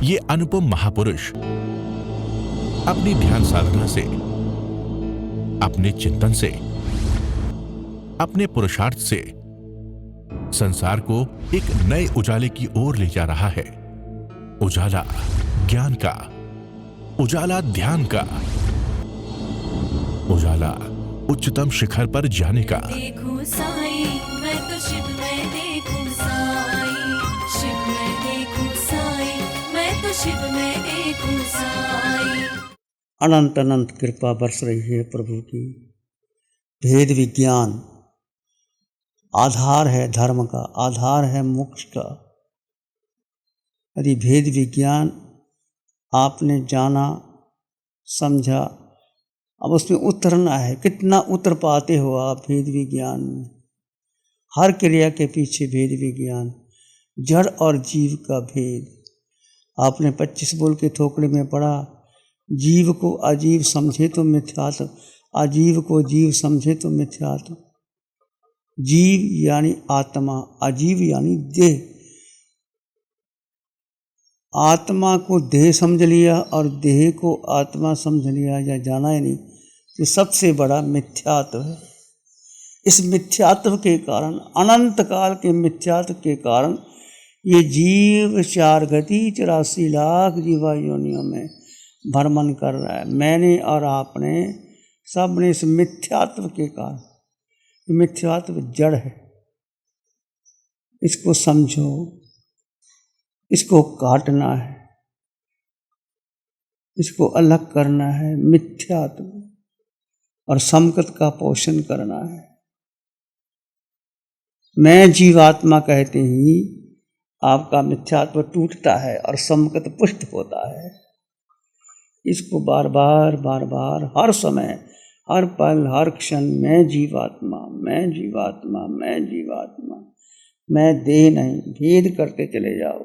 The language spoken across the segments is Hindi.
ये अनुपम महापुरुष अपनी ध्यान साधना से, अपने चिंतन से, अपने पुरुषार्थ से संसार को एक नए उजाले की ओर ले जा रहा है। उजाला ज्ञान का, उजाला ध्यान का, उजाला उच्चतम शिखर पर जाने का। देखूं साई, मैं तो शिव में देखूं साई, शिव में देखूं साई, मैं तो शिव में देखूं साई। अनंत अनंत कृपा बरस रही है प्रभु की। भेद विज्ञान आधार है धर्म का, आधार है मोक्ष का। यदि भेद विज्ञान आपने जाना, समझा, अब उसमें उतरना है। कितना उतर पाते हो आप भेद विज्ञान में? हर क्रिया के पीछे भेद विज्ञान, जड़ और जीव का भेद। आपने 25 बोल के थोकड़े में पढ़ा, जीव को अजीव समझे तो मिथ्यात्व, अजीव को जीव समझे तो मिथ्यात्व। जीव यानी आत्मा, अजीव यानी देह। आत्मा को देह समझ लिया और देह को आत्मा समझ लिया या जाना ही नहीं, ये सबसे बड़ा मिथ्यात्व है। इस मिथ्यात्व के कारण, अनंत काल के मिथ्यात्व के कारण ये जीव 4 गति 84 लाख जीवा योनियों में भ्रमण कर रहा है। मैंने और आपने सबने इस मिथ्यात्व के कारण, मिथ्यात्व जड़ है, इसको समझो, इसको काटना है, इसको अलग करना है। मिथ्यात्व और समकत का पोषण करना है। मैं जीवात्मा कहते ही आपका मिथ्यात्व टूटता है और समकत पुष्ट होता है। इसको बार बार बार बार, हर समय, हर पल, हर क्षण मैं जीवात्मा, मैं जीवात्मा, मैं जीवात्मा, मैं देह नहीं, भेद करते चले जाओ,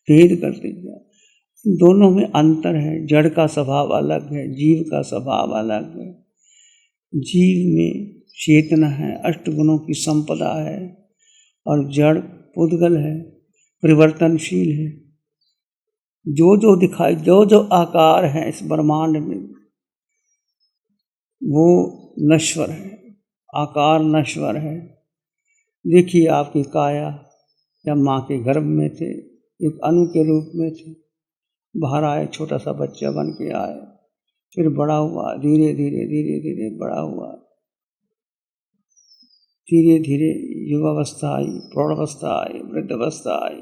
भेद करते जाओ। दोनों में अंतर है। जड़ का स्वभाव अलग है, जीव का स्वभाव अलग है। जीव में चेतना है, 8 गुणों की संपदा है, और जड़ पुद्गल है, परिवर्तनशील है। जो जो दिखाई, जो जो आकार है इस ब्रह्मांड में, वो नश्वर है, आकार नश्वर है। देखिए आपकी काया, जब माँ के गर्भ में थे एक अणु के रूप में थे, बाहर आए, छोटा सा बच्चा बन के आए, फिर बड़ा हुआ, धीरे धीरे धीरे धीरे बड़ा हुआ, धीरे धीरे युवावस्था आई, प्रौढ़ावस्था आई, वृद्धावस्था आई,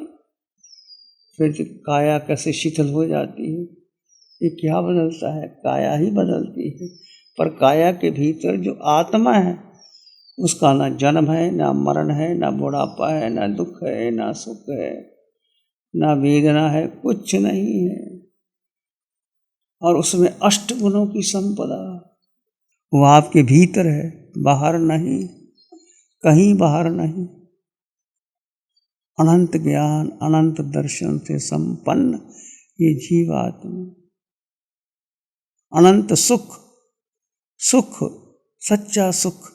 फिर काया कैसे शिथिल हो जाती है। ये क्या बदलता है? काया ही बदलती है। पर काया के भीतर जो आत्मा है उसका ना जन्म है, ना मरण है, ना बुढ़ापा है, ना दुख है, ना सुख है, ना वेदना है, कुछ नहीं है। और उसमें 8 गुणों की संपदा, वो आपके भीतर है, बाहर नहीं, कहीं बाहर नहीं। अनंत ज्ञान, अनंत दर्शन से संपन्न ये जीवात्मा, अनंत सुख, सुख, सच्चा सुख।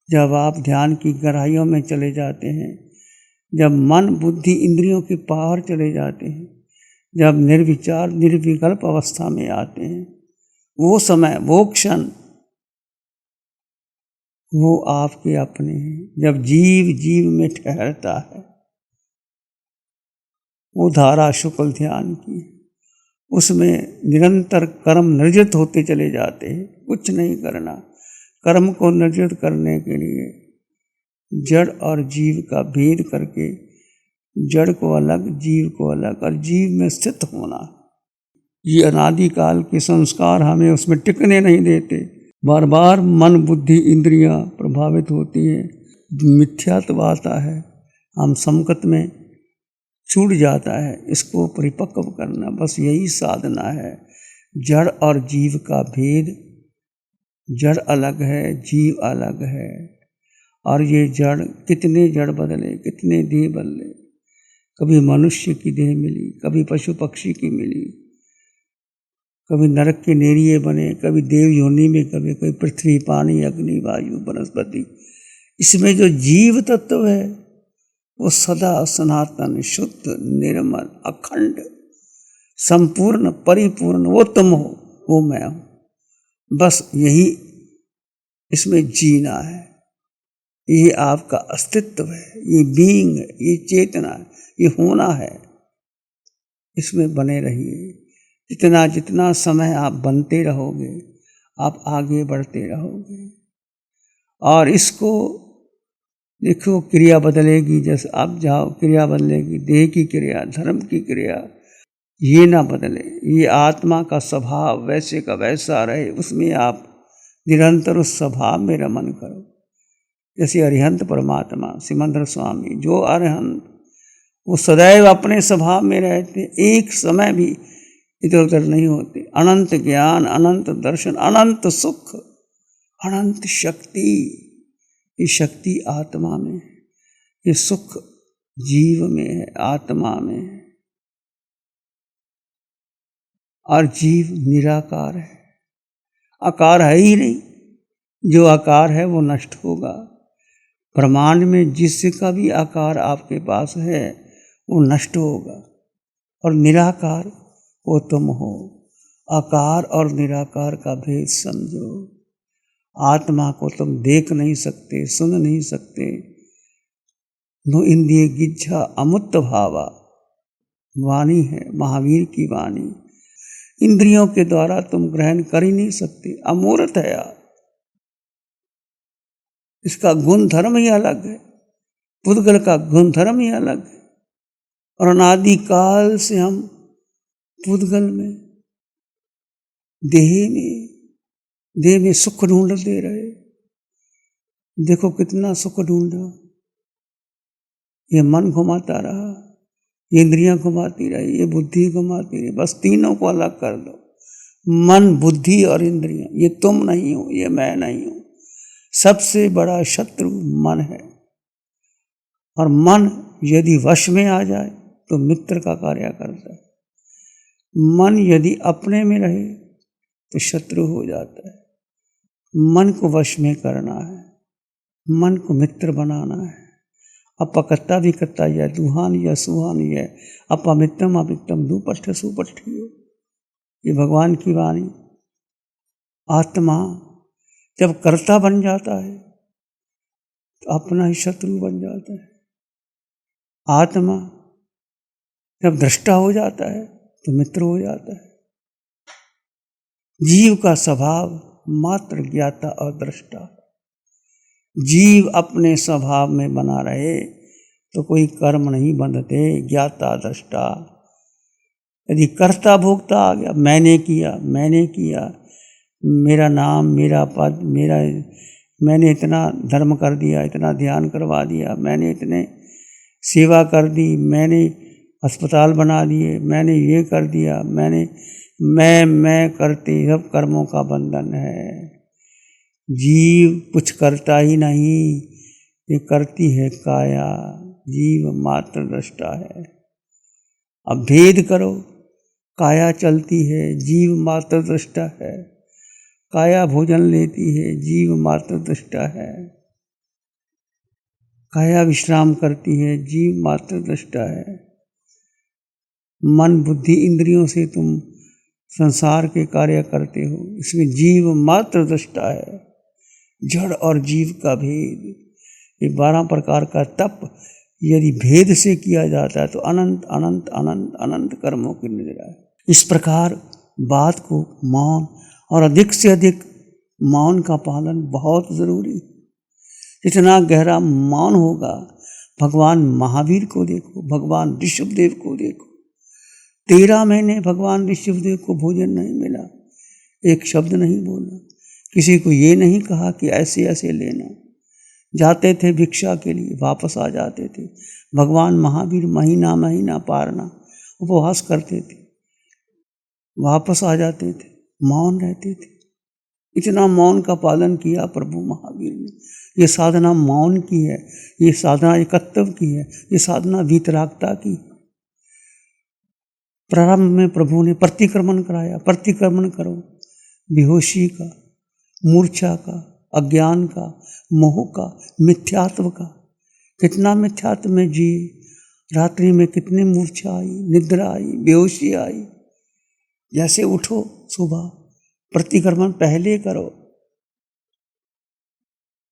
जब आप ध्यान की गहराइयों में चले जाते हैं, जब मन बुद्धि इंद्रियों के पार चले जाते हैं, जब निर्विचार निर्विकल्प अवस्था में आते हैं, वो समय, वो क्षण, वो आपके अपने हैं। जब जीव जीव में ठहरता है, वो धारा शुक्ल ध्यान की, उसमें निरंतर कर्म निर्जित होते चले जाते हैं। कुछ नहीं करना। कर्म को निर्जित करने के लिए जड़ और जीव का भेद करके, जड़ को अलग, जीव को अलग, और जीव में स्थित होना। ये अनादिकाल के संस्कार हमें उसमें टिकने नहीं देते। बार बार मन बुद्धि इंद्रियां प्रभावित होती हैं, मिथ्यात्व आता है, हम समकत में छूट जाता है। इसको परिपक्व करना, बस यही साधना है। जड़ और जीव का भेद, जड़ अलग है, जीव अलग है। और ये जड़, कितने जड़ बदले, कितने देह बदले। कभी मनुष्य की देह मिली, कभी पशु पक्षी की मिली, कभी नरक के नेरिये बने, कभी देव योनि में, कभी कोई पृथ्वी पानी अग्नि वायु वनस्पति। इसमें जो जीव तत्व है वो सदा सनातन शुद्ध निर्मल अखंड संपूर्ण परिपूर्ण वो तुम हो, वो मैं हूं। बस यही इसमें जीना है, ये आपका अस्तित्व है, ये बीइंग है, ये चेतना है, ये होना है। इसमें बने रहिए। जितना जितना समय आप बनते रहोगे, आप आगे बढ़ते रहोगे। और इसको देखो, क्रिया बदलेगी, जैसे आप जाओ क्रिया बदलेगी, देह की क्रिया, धर्म की क्रिया, ये ना बदले। ये आत्मा का स्वभाव वैसे का वैसा रहे, उसमें आप निरंतर उस स्वभाव में रमन करो। जैसे अरिहंत परमात्मा सिमंदर स्वामी, जो अरिहंत, वो सदैव अपने स्वभाव में रहते, एक समय भी इधर उधर नहीं होते। अनंत ज्ञान, अनंत दर्शन, अनंत सुख, अनंत शक्ति। ये शक्ति आत्मा में है, ये सुख जीव में है, आत्मा में है। और जीव निराकार है, आकार है ही नहीं। जो आकार है वो नष्ट होगा। ब्रह्मांड में जिसका भी आकार आपके पास है वो नष्ट होगा। और निराकार वो तुम हो। आकार और निराकार का भेद समझो। आत्मा को तुम देख नहीं सकते, सुन नहीं सकते। नो इंद्रिय गिज्झा अमुत्त भावा वाणी है महावीर की वाणी। इंद्रियों के द्वारा तुम ग्रहण कर ही नहीं सकते, अमूर्त है यार। इसका गुण धर्म ही अलग है, पुद्गल का गुण धर्म ही अलग है। और अनादिकाल से हम पुद्गल में, देह में सुख ढूंढते रहे। देखो कितना सुख ढूंढा, ये मन घुमाता रहा, ये इंद्रियां घुमाती रही, ये बुद्धि घुमाती रही। बस तीनों को अलग कर दो, मन, बुद्धि और इंद्रियां। ये तुम नहीं हो, ये मैं नहीं हूं। सबसे बड़ा शत्रु मन है। और मन यदि वश में आ जाए तो मित्र का कार्य करता है। मन यदि अपने में रहे तो शत्रु हो जाता है। मन को वश में करना है, मन को मित्र बनाना है। अपकत्ता विकत्ता या दुहान या सुहान या अपमित्रम अमित्रम दुपट्ठ सुपट्ठी। ये भगवान की वाणी। आत्मा जब कर्ता बन जाता है तो अपना ही शत्रु बन जाता है। आत्मा जब दृष्टा हो जाता है तो मित्र हो जाता है। जीव का स्वभाव मात्र ज्ञाता और दृष्टा। जीव अपने स्वभाव में बना रहे तो कोई कर्म नहीं बंधते। ज्ञाता दृष्टा। यदि कर्ता भोक्ता आ गया, मैंने किया, मेरा नाम, मेरा पद, मैंने इतना धर्म कर दिया, इतना ध्यान करवा दिया, मैंने इतने सेवा कर दी, मैंने अस्पताल बना दिए, मैंने ये कर दिया, मैं करते सब कर्मों का बंधन है। जीव कुछ करता ही नहीं, ये करती है काया। जीव मात्र दृष्टा है। अब भेद करो, काया चलती है, जीव मात्र दृष्टा है। काया भोजन लेती है, जीव मात्र दृष्टा है। काया विश्राम करती है, जीव मात्र दृष्टा है। मन बुद्धि इंद्रियों से तुम संसार के कार्य करते हो, इसमें जीव मात्र दृष्टा है। जड़ और जीव का भेद, ये 12 प्रकार का तप यदि भेद से किया जाता है तो अनंत अनंत अनंत अनंत कर्मों की निद्रा है। इस प्रकार बात को मौन और अधिक से अधिक मौन का पालन बहुत जरूरी। जितना गहरा मौन होगा, भगवान महावीर को देखो, भगवान ऋषभदेव को देखो। 13 महीने भगवान ऋषभदेव को भोजन नहीं मिला, एक शब्द नहीं बोला, किसी को ये नहीं कहा कि ऐसे ऐसे लेना। जाते थे भिक्षा के लिए, वापस आ जाते थे। भगवान महावीर महीना महीना पारना उपवास करते थे, वापस आ जाते थे, मौन रहते थे। इतना मौन का पालन किया प्रभु महावीर ने। ये साधना मौन की है, ये साधना एकत्व की है, ये साधना वीतरागता की है। प्रारंभ में प्रभु ने प्रतिक्रमण कराया, प्रतिक्रमण करो बेहोशी का, मूर्छा का, अज्ञान का, मोह का, मिथ्यात्व का। कितना मिथ्यात्व में जिए, रात्रि में कितने मूर्छा आई, निद्रा आई, बेहोशी आई, जैसे उठो सुबह, प्रतिक्रमण पहले करो।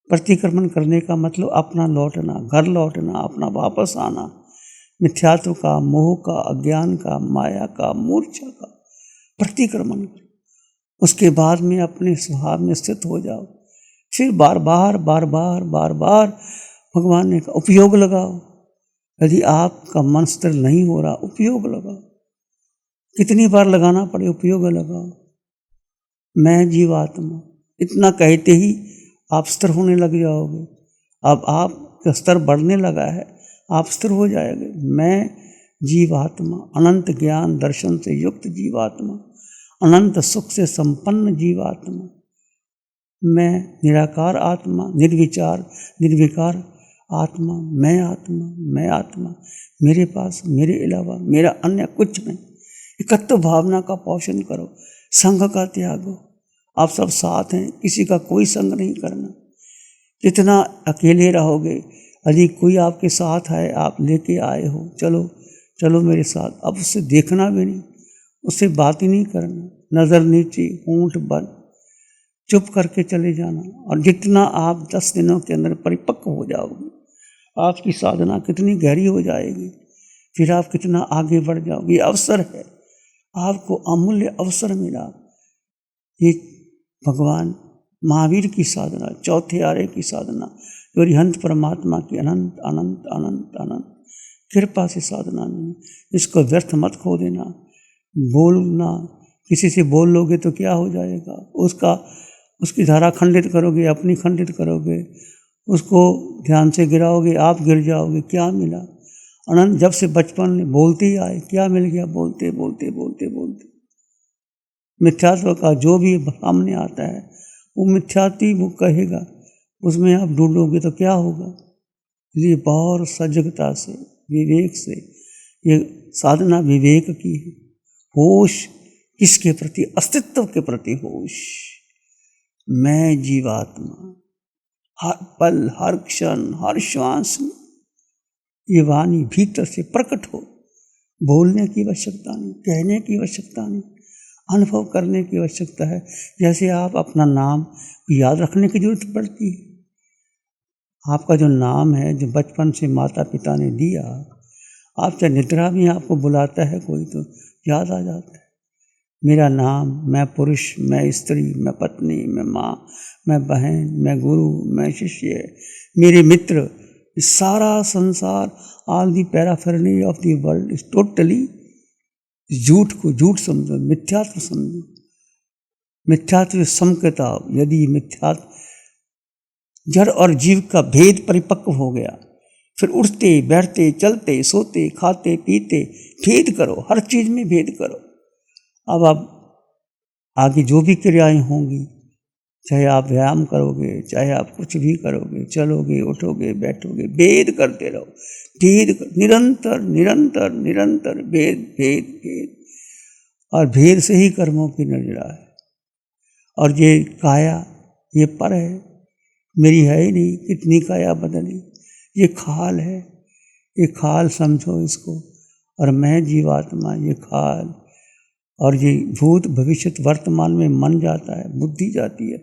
प्रतिक्रमण करने का मतलब अपना लौटना, घर लौटना, अपना वापस आना, मिथ्यात्व का, मोह का, अज्ञान का, माया का, मूर्छा का प्रतिक्रमण करो। उसके बाद में अपने स्वभाव में स्थित हो जाओ। फिर बार बार बार बार बार बार भगवान ने कहा उपयोग लगाओ। यदि आपका मन स्थिर नहीं हो रहा, उपयोग लगाओ। कितनी बार लगाना पड़े, उपयोग लगाओ। मैं जीवात्मा, इतना कहते ही आप स्थिर होने लग जाओगे। अब आपका स्तर बढ़ने लगा है, आप स्थिर हो जाएंगे। मैं जीवात्मा, अनंत ज्ञान दर्शन से युक्त जीवात्मा, अनंत सुख से संपन्न जीवात्मा, मैं निराकार आत्मा, निर्विचार निर्विकार आत्मा, मैं आत्मा, मैं आत्मा, मेरे पास मेरे अलावा मेरा अन्य कुछ नहीं। एकत्व भावना का पोषण करो, संघ का त्यागो। आप सब साथ हैं, किसी का कोई संग नहीं करना। जितना अकेले रहोगे, यदि कोई आपके साथ है, आप लेके आए हो, चलो चलो मेरे साथ, अब उससे देखना भी नहीं, उससे बात ही नहीं करना, नज़र नीचे, होंठ बंद, चुप करके चले जाना। और जितना आप 10 दिनों के अंदर परिपक्व हो जाओगे, आपकी साधना कितनी गहरी हो जाएगी, फिर आप कितना आगे बढ़ जाओगे। ये अवसर है, आपको अमूल्य अवसर मिला। ये भगवान महावीर की साधना, चौथे आरे की साधना, जो अरिहंत परमात्मा की अनंत अनंत अनंत अनंत कृपा से साधना नहीं। इसको व्यर्थ मत खो देना। बोलना, किसी से बोल लोगे तो क्या हो जाएगा, उसकी धारा खंडित करोगे, अपनी खंडित करोगे, उसको ध्यान से गिराओगे, आप गिर जाओगे। क्या मिला? अनंत जब से बचपन में बोलते ही आए, क्या मिल गया? बोलते बोलते बोलते बोलते। मिथ्यात्व का जो भी सामने आता है वो मिथ्यात्व वो कहेगा, उसमें आप ढूंढोगे तो क्या होगा। ये बहुत सजगता से, विवेक से, ये साधना विवेक की है। होश किसके प्रति? अस्तित्व के प्रति होश। मैं जीवात्मा, हर पल, हर क्षण, हर श्वास में ये वाणी भीतर से प्रकट हो। बोलने की आवश्यकता नहीं, कहने की आवश्यकता नहीं, अनुभव करने की आवश्यकता है। जैसे आप अपना नाम याद रखने की जरूरत पड़ती है। आपका जो नाम है, जो बचपन से माता पिता ने दिया, आप चाहे निद्रा में आपको बुलाता है कोई तो याद आ जाता है। मेरा नाम, मैं पुरुष, मैं स्त्री, मैं पत्नी, मैं माँ, मैं बहन, मैं गुरु, मैं शिष्य, मेरे मित्र, सारा संसार, all the paraphernalia of the world is totally झूठ को झूठ समझो, मिथ्यात्व समझो। मिथ्यात्व समकता। यदि मिथ्यात्व जड़ और जीव का भेद परिपक्व हो गया, फिर उठते बैठते चलते सोते खाते पीते भेद करो, हर चीज में भेद करो। अब आप आगे जो भी क्रियाएं होंगी, चाहे आप व्यायाम करोगे, चाहे आप कुछ भी करोगे, चलोगे उठोगे बैठोगे, भेद करते रहो। भेद निरंतर निरंतर निरंतर भेद भेद भेद। और भेद से ही कर्मों की निर्जरा है। और ये काया, ये पर है, मेरी है ही नहीं, कितनी काया बदली। ये खाल है, ये खाल समझो इसको। और मैं जीवात्मा, ये खाल। और ये भूत भविष्य वर्तमान में मन जाता है, बुद्धि जाती है,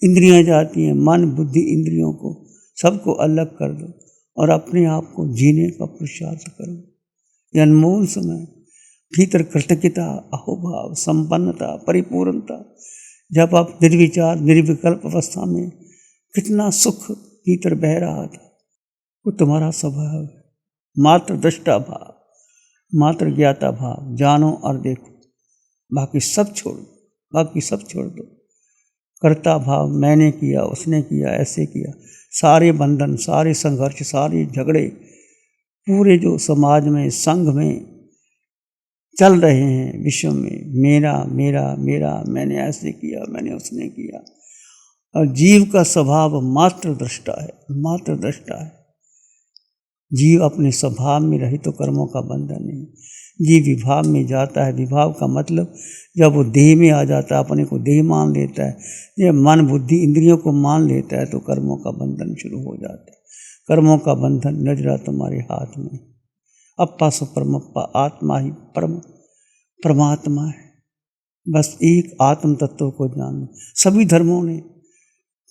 इंद्रियां जाती हैं। मन बुद्धि इंद्रियों को सबको अलग कर दो और अपने आप को जीने का पुरुषार्थ करो। ये अनमोल समय, भीतर कृतज्ञता, अहोभाव, संपन्नता, परिपूर्णता। जब आप निर्विचार निर्विकल्प अवस्था में, कितना सुख भीतर बह रहा था, वो तुम्हारा स्वभाव है। मात्र दृष्टा भाव, मात्र ज्ञाता भाव, जानो और देखो, बाकी सब छोड़ दो, बाकी सब छोड़ दो। कर्ता भाव, मैंने किया, उसने किया, ऐसे किया, सारे बंधन, सारे संघर्ष, सारे झगड़े पूरे जो समाज में, संघ में चल रहे हैं, विश्व में, मेरा मेरा मेरा, मैंने ऐसे किया, मैंने उसने किया। और जीव का स्वभाव मात्र दृष्टा है, मात्र दृष्टा है। जीव अपने स्वभाव में रहे तो कर्मों का बंधन नहीं। जीव विभाव में जाता है। विभाव का मतलब जब वो देह में आ जाता है, अपने को देह मान लेता है, जब मन बुद्धि इंद्रियों को मान लेता है, तो कर्मों का बंधन शुरू हो जाता है। कर्मों का बंधन नजरा तुम्हारे हाथ में। अप्पा सो परमप्पा, आत्मा ही परम परमात्मा है। बस एक आत्म तत्व को जानना। सभी धर्मों ने,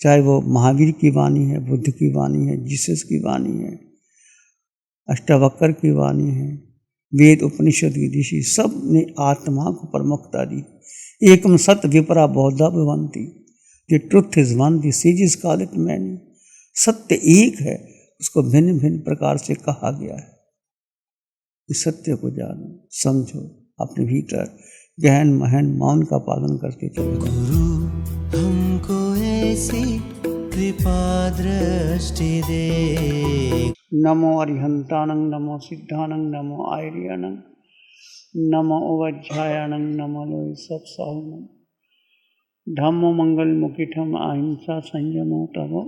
चाहे वो महावीर की वाणी है, बुद्ध की वाणी है, जीसस की वाणी है, अष्टावक्र की वाणी है, वेद उपनिषद की ऋषि, सब ने आत्मा को प्रमुखता दी। एकम सत विपरा बहुधा भवन्ति, the truth is one, the sages call it many. सत्य एक है, उसको भिन्न भिन्न प्रकार से कहा गया है। इस सत्य को जानो, समझो, अपने भीतर गहन महन मौन का पालन करते चलो। गुरु हमको ऐसी कृपा दृष्टि दे। नमो अरिहंतानं, नमो सिद्धानं, नमो आर्यानं, नमो उवज्झायानं, नमो लोय सब साहुनं। धम्मो मंगल मुखिठम अहिंसा संयमो तवो,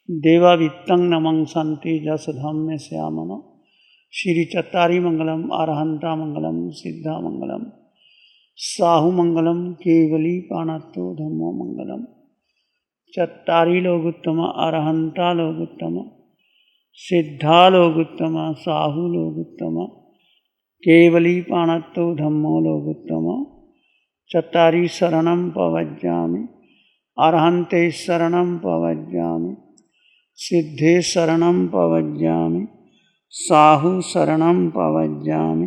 देवावित्तं नमं संति जस धम्मे श्यामनो। श्री चत्तारी मंगलम, अरहंता मंगलम, सिद्धा मंगलम, साहु मंगलम, केवली पाणत्तो धम्मो मंगलम। चत्तारी लोगुत्तम, अरहंता लोगुत्तम, सिद्धा लोगुत्तम, साहु लोगुत्तम, केवली पाणत्तो धम्मो लोगुत्तम। चत्तारी शरणं पवज्जामि, अरहन्ते शरणं पवज्जामि, सिद्धे शरणं पवज्जामि, साहु शरणं पवज्जामि,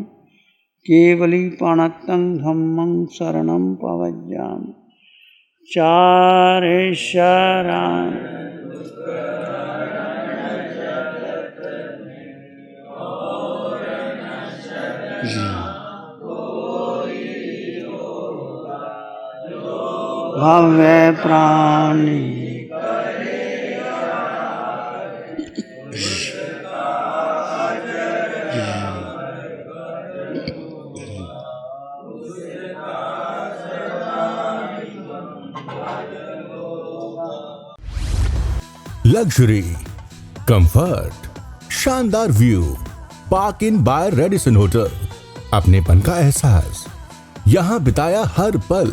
केवली पाणत्तं धम्मं शरणं पवज्जामि। चारे शरण भव्य प्राणी लग्जरी, कंफर्ट, शानदार view, park Inn by Radisson hotel. अपनेपन का एहसास, यहाँ बिताया हर पल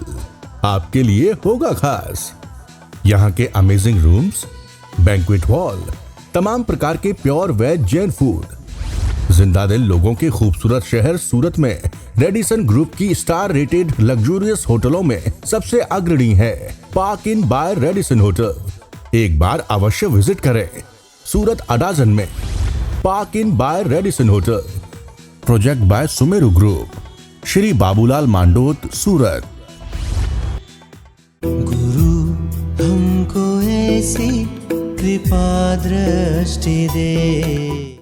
आपके लिए होगा खास। यहाँ के अमेजिंग रूम्स, बैंक्वेट हॉल, तमाम प्रकार के प्योर वेज जैन फूड, जिंदा दिल लोगों के खूबसूरत शहर सूरत में रेडिसन ग्रुप की स्टार रेटेड लग्जूरियस होटलों में सबसे अग्रणी है Park Inn by Radisson hotel. एक बार अवश्य विजिट करें। सूरत अडाजन में Park Inn by Radisson hotel. Project by Sumeru group, Shri Babulal Mandot, Surat. गुरु हमको ऐसी कृपा दृष्टि दे।